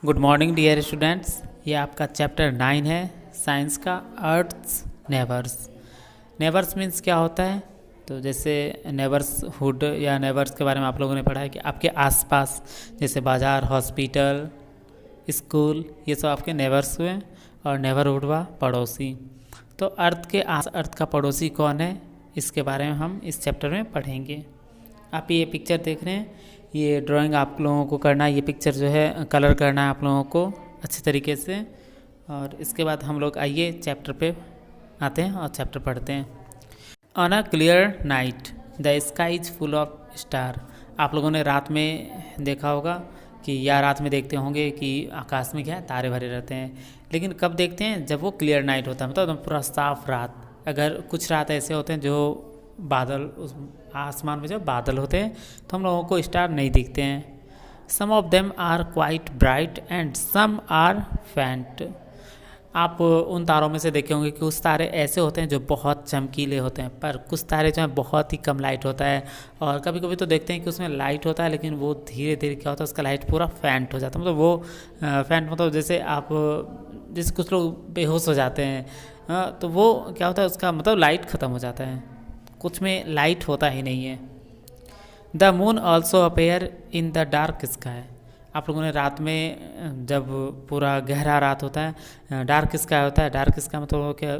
Good morning dear students. ये आपका chapter 9 है साइंस का, अर्थ्स नेबर्स। नेबर्स मीन्स क्या होता है? तो जैसे नेबर्सहुड या नेबर्स के बारे में आप लोगों ने पढ़ा है कि आपके आसपास जैसे बाज़ार, हॉस्पिटल, स्कूल, ये सब आपके नेबर्स हुए। और नेबरहुड हुआ पड़ोसी। तो अर्थ का पड़ोसी कौन है, इसके बारे में हम इस चैप्टर में पढ़ेंगे। आप ये पिक्चर देख रहे हैं, ये ड्राइंग आप लोगों को करना है। ये पिक्चर जो है कलर करना है आप लोगों को अच्छे तरीके से। और इसके बाद हम लोग आइए चैप्टर पे आते हैं और चैप्टर पढ़ते हैं। On a clear night the sky is full of star. आप लोगों ने रात में देखा होगा कि या रात में देखते होंगे कि आकाश में क्या है, तारे भरे रहते हैं। लेकिन कब देखते हैं? जब वो क्लियर नाइट होता है, मतलब एकदम पूरा साफ रात। अगर कुछ रात ऐसे होते हैं जो बादल, उस आसमान में जब बादल होते हैं तो हम लोगों को स्टार नहीं दिखते हैं। Some of them are quite bright and some are faint. आप उन तारों में से देखे होंगे कि कुछ तारे ऐसे होते हैं जो बहुत चमकीले होते हैं, पर कुछ तारे जो हैं बहुत ही कम लाइट होता है। और कभी कभी तो देखते हैं कि उसमें लाइट होता है लेकिन वो धीरे धीरे क्या होता है, उसका लाइट पूरा फैंट हो जाता है। मतलब वो फैंट मतलब जैसे कुछ लोग बेहोश हो जाते हैं, तो वो क्या होता है, उसका मतलब लाइट ख़त्म हो जाता है, कुछ में लाइट होता ही नहीं है। The moon also appear in the dark sky. आप लोगों ने रात में जब पूरा गहरा रात होता है, डार्क स्काई होता है। डार्क स्काई मतलब क्या,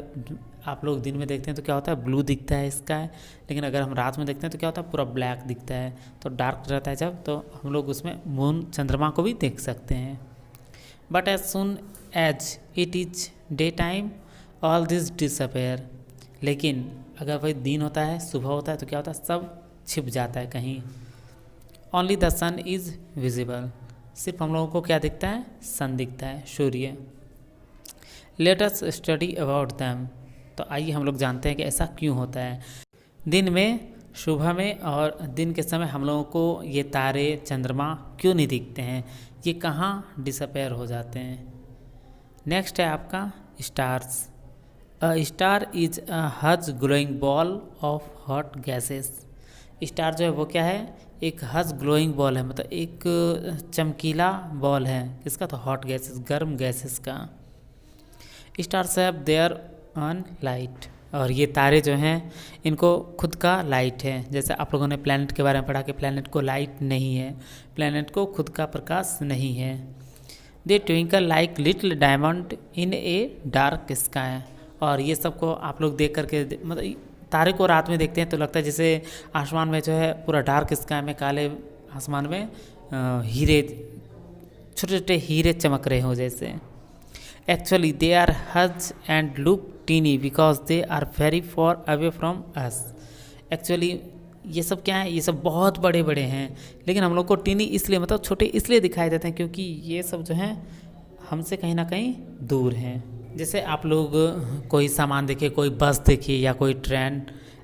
आप लोग दिन में देखते हैं तो क्या होता है, ब्लू दिखता है स्काई। लेकिन अगर हम रात में देखते हैं तो क्या होता है, पूरा ब्लैक दिखता है। तो डार्क रहता है जब, तो हम लोग उसमें मून, चंद्रमा को भी देख सकते हैं। But as soon as it is day time all this disappear. लेकिन अगर वही दिन होता है, सुबह होता है, तो क्या होता है, सब छिप जाता है कहीं। Only the sun is visible. सिर्फ हम लोगों को क्या दिखता है? सन दिखता है, सूर्य। Let us study about them. तो आइए हम लोग जानते हैं कि ऐसा क्यों होता है। दिन में, सुबह में और दिन के समय हम लोगों को ये तारे, चंद्रमा क्यों नहीं दिखते हैं? ये कहाँ डिसअपेयर हो जाते हैं? नेक्स्ट है आपका stars. A star is a huge glowing ball of hot gases. Star जो है वो क्या है? एक हज ग्लोइंग बॉल है, मतलब एक चमकीला बॉल है। किसका? तो हॉट गैसेस, गर्म गैसेस का। Stars have their on light. और ये तारे जो हैं इनको खुद का लाइट है। जैसे आप लोगों ने प्लैनेट के बारे में पढ़ा कि प्लैनेट को लाइट नहीं है, प्लैनेट को खुद का प्रकाश नहीं है। They twinkle like little diamond in a dark sky. और ये सब को आप लोग देख करके, मतलब तारे को रात में देखते हैं तो लगता है जैसे आसमान में जो है पूरा डार्क स्काई में, काले आसमान में हीरे, छोटे छोटे हीरे चमक रहे हो जैसे। Actually they are huge and look tiny because they are very far away from us. Actually ये सब क्या है, ये सब बहुत बड़े बड़े हैं, लेकिन हम लोग को टीनी इसलिए, मतलब छोटे इसलिए दिखाई देते हैं क्योंकि ये सब जो हैं हमसे कहीं ना कहीं दूर हैं। जैसे आप लोग कोई सामान देखिए, कोई बस देखिए या कोई ट्रेन,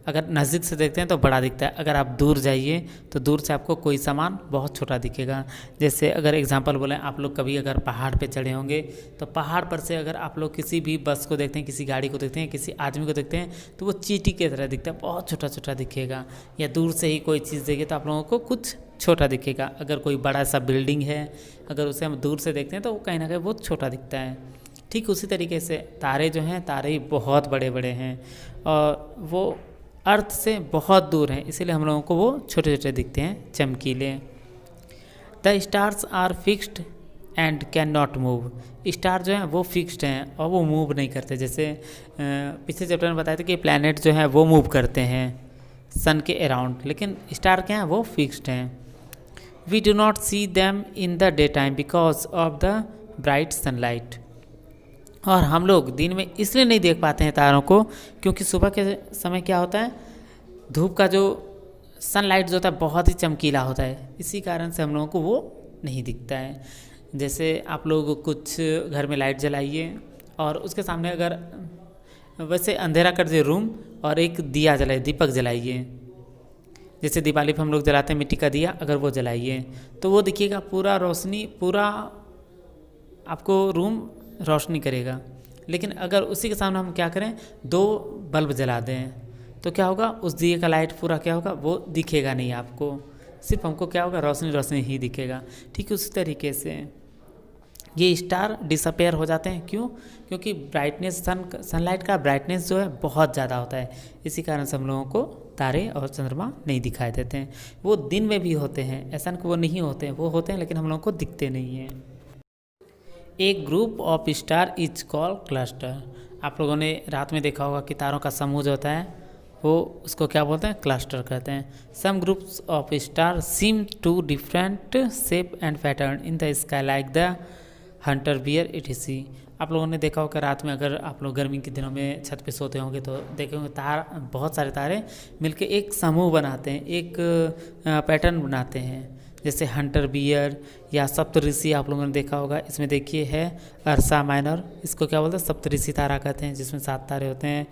अगर नज़दीक से देखते हैं तो बड़ा दिखता है, अगर आप दूर जाइए तो दूर से आपको कोई सामान बहुत छोटा दिखेगा। जैसे अगर एग्जांपल बोलें, आप लोग कभी अगर पहाड़ पे चढ़े होंगे तो पहाड़ पर से अगर आप लोग किसी भी बस को देखते हैं, किसी गाड़ी को देखते हैं, किसी आदमी को देखते हैं तो वो चींटी की तरह दिखता है, बहुत छोटा छोटा दिखेगा। या दूर से ही कोई चीज़ देखिए तो आप लोगों को कुछ छोटा दिखेगा। अगर कोई बड़ा सा बिल्डिंग है, अगर उसे हम दूर से देखते हैं तो कहीं ना कहीं बहुत छोटा दिखता है। ठीक उसी तरीके से तारे जो हैं, तारे ही बहुत बड़े बड़े हैं और वो अर्थ से बहुत दूर हैं, इसीलिए हम लोगों को वो छोटे छोटे दिखते हैं, चमकीले। The stars are fixed and can not move. Star जो हैं वो फिक्स्ड हैं और वो मूव नहीं करते। जैसे पिछले चैप्टर में बताया था कि प्लैनेट जो है वो मूव करते हैं सन के अराउंड, लेकिन स्टार क्या हैं, वो फिक्स्ड हैं। We do not see them in the day time because of the bright sunlight. और हम लोग दिन में इसलिए नहीं देख पाते हैं तारों को क्योंकि सुबह के समय क्या होता है, धूप का जो सनलाइट जो होता है बहुत ही चमकीला होता है, इसी कारण से हम लोगों को वो नहीं दिखता है। जैसे आप लोग कुछ घर में लाइट जलाइए और उसके सामने अगर वैसे अंधेरा कर दिए रूम और एक दिया जलाइए, दीपक जलाइए। जैसे दिवाली पर हम लोग जलाते हैं मिट्टी का दिया, अगर वो जलाइए तो वो देखिएगा पूरा रोशनी, पूरा आपको रूम रोशनी करेगा। लेकिन अगर उसी के सामने हम क्या करें, दो बल्ब जला दें तो क्या होगा, उस दिए का लाइट पूरा क्या होगा, वो दिखेगा नहीं आपको, सिर्फ हमको क्या होगा, रोशनी रोशनी ही दिखेगा। ठीक उसी तरीके से ये स्टार डिसअपेयर हो जाते हैं। क्यों? क्योंकि ब्राइटनेस सनलाइट का ब्राइटनेस जो है बहुत ज़्यादा होता है, इसी कारण से हम लोगों को तारे और चंद्रमा नहीं दिखाई देते हैं। वो दिन में भी होते हैं, ऐसा नहीं कि वो नहीं होते हैं, वो होते हैं लेकिन हम लोगों को दिखते नहीं हैं। एक group of star is called cluster. आप लोगों ने रात में देखा होगा कि तारों का समूह जो होता है वो उसको क्या बोलते हैं? क्लस्टर कहते हैं। Some groups of star seem to different shape and pattern in the sky like the hunter bear etc. आप लोगों ने देखा होगा रात में, अगर आप लोग गर्मी के दिनों में छत पे सोते होंगे तो देखे होंगे बहुत सारे तारे मिलके एक समूह बनाते हैं, एक पैटर्न बनाते हैं, जैसे हंटर बियर या सप्तऋषि। आप लोगों ने देखा होगा, इसमें देखिए है अर्सा माइनर, इसको क्या बोलते हैं? सप्तऋषि तारा कहते हैं, जिसमें 7 तारे होते हैं।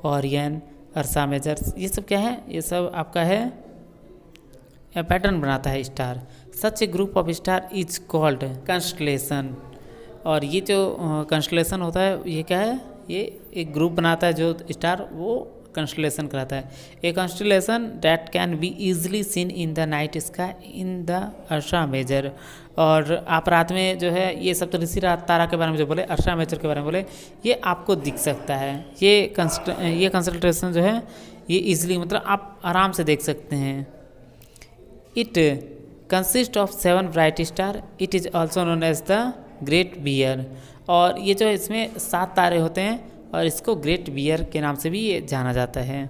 ओरियन, अर्सा मेजर, ये सब क्या है? ये सब आपका है पैटर्न बनाता है star. Such A group of star is called constellation. और ये जो कंस्टलेशन होता है ये क्या है? ये एक ग्रुप बनाता है जो स्टार, वो कंस्टलेशन कहलाता है। A constellation that can be easily seen in the night sky in the Ursa Major. और आप रात में जो है ये सप्तऋषि तारा के बारे में जो बोले, अर्सा मेजर के बारे में बोले, ये आपको दिख सकता है। ये कंसल्टेशन जो है ये इजीली, मतलब आप आराम से देख सकते हैं। It consist of 7 bright star, it is also known as the great bear. और ये जो इसमें 7 तारे होते हैं और इसको ग्रेट बियर के नाम से भी ये जाना जाता है।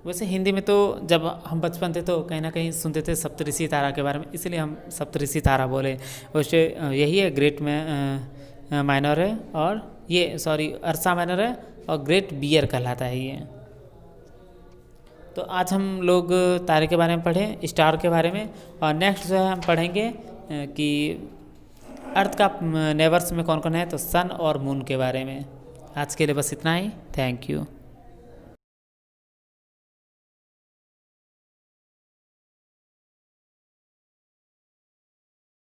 वैसे हिंदी में तो जब हम बचपन थे तो कहीं ना कहीं सुनते थे सप्तऋषि तारा के बारे में, इसलिए हम सप्तऋषि तारा बोले। वैसे यही है, ग्रेट में माइनर है, और ये अर्सा माइनर है और ग्रेट बियर कहलाता है ये। तो आज हम लोग तारे के बारे में पढ़े, स्टार के बारे में, और नेक्स्ट जो है हम पढ़ेंगे कि अर्थ का नेबर्स में कौन कौन है, तो सन और मून के बारे में। आज के लिए बस इतना ही। Thank you.